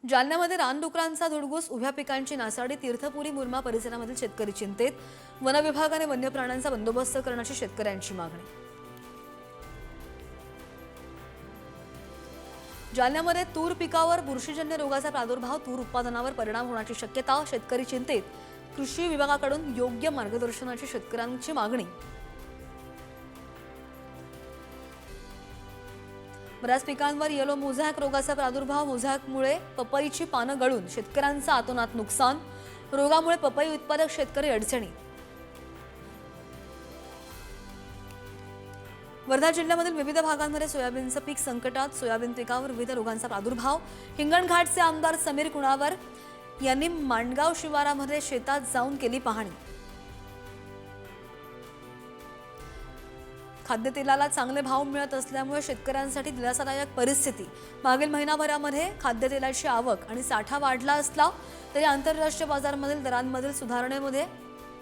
जालन्यामध्ये रानडुकरांचा धुडगूस, उभ्या पिकांची नासाडी, तीर्थपुरी मुरमा परिसरामधील शेतकरी चिंतेत. वन विभागाने वन्य प्राण्यांचा बंदोबस्त करण्याची शेतकऱ्यांची मागणी. जालन्यामध्ये तूर पिकावर बुरशीजन्य रोगाचा प्रादुर्भाव, तूर उत्पादनावर परिणाम होण्याची शक्यता, शेतकरी चिंतेत. कृषी विभागाकडून योग्य मार्गदर्शनाची शेतकऱ्यांची मागणी. बऱ्याच पिकांवर येलो मोझॅक रोगाचा प्रादुर्भाव, मोझॅकमुळे पपईची पानं गळून शेतकऱ्यांचं अतोनात नुकसान, रोगामुळे पपई उत्पादक शेतकरी अडचणी. वर्धा जिल्ह्यामधील विविध भागांमध्ये सोयाबीनचं पीक संकटात, सोयाबीन पिकावर विविध रोगांचा प्रादुर्भाव. हिंगणघाटचे आमदार समीर कुणावर यांनी मांडगाव शिवारामध्ये शेतात जाऊन केली पाहणी. खाद्यतेलाला चांगले भाव मिळत असल्यामुळे शेतकऱ्यांसाठी दिलासादायक परिस्थिती. मागील महिनाभरामध्ये खाद्यतेलाची आवक आणि साठा वाढला असला तरी आंतरराष्ट्रीय बाजारामधील दरांमधील सुधारणेमध्ये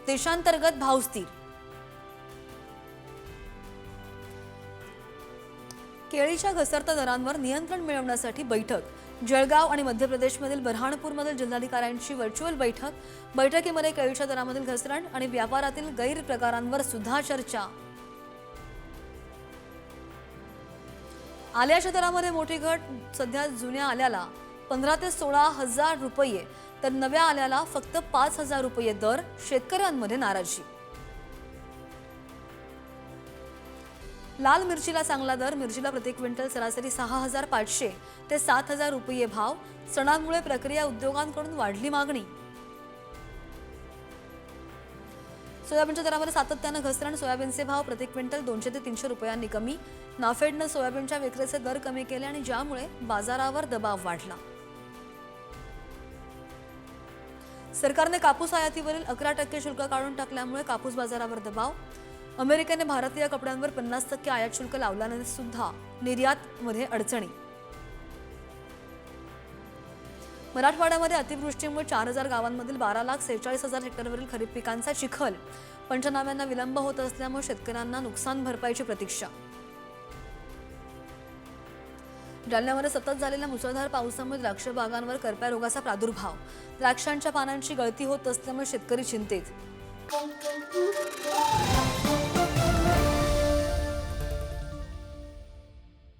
देशांतर्गत भाव स्थिर. केळीच्या घसरत्या दरांवर नियंत्रण मिळवण्यासाठी बैठक. जळगाव आणि मध्य प्रदेशमधील बऱ्हाणपूरमधील जिल्हाधिकाऱ्यांची व्हर्च्युअल बैठक. बैठकीमध्ये केळीच्या दरामधील घसरण आणि व्यापारातील गैरप्रकारांवर सुद्धा चर्चा. आल्याच्या दरामध्ये मोठी घट. सध्या जुन्या आल्याला 15 ते 16,000 रुपये तर नव्या आल्याला फक्त 5,000 रुपये दर. शेतकऱ्यांमध्ये नाराजी. लाल मिरचीला चांगला दर. मिरचीला प्रति क्विंटल सरासरी 6,500 ते 7,000 रुपये भाव. सणांमुळे प्रक्रिया उद्योगांकडून वाढली मागणी. सोयाबीनच्या दरामध्ये सातत्यानं घसरण. सोयाबीनचे भाव प्रति क्विंटल 200 ते 300 रुपयांनी कमी. नाफेडनं सोयाबीनच्या विक्रीचे दर कमी केले आणि ज्यामुळे बाजारावर दबाव वाढला. सरकारने कापूस आयातीवरील 11% शुल्क काढून टाकल्यामुळे कापूस बाजारावर दबाव. अमेरिकेने भारतीय कपड्यांवर 50% आयात शुल्क लावल्याने सुद्धा निर्यातमध्ये अडचणी. मराठवाड्यामध्ये अतिवृष्टीमुळे 4,000 गावांमधील 12,46,000 हेक्टरवरील खरीप पिकांचा चिखल. पंचनाम्यांना विलंब होत असल्यामुळे शेतकऱ्यांना नुकसान भरपाईची प्रतीक्षा. जालन्यामध्ये सतत झालेल्या मुसळधार पावसामुळे द्राक्ष बागांवर करप्या रोगाचा प्रादुर्भाव. द्राक्षांच्या पानांची गळती होत असल्यामुळे शेतकरी चिंतेत.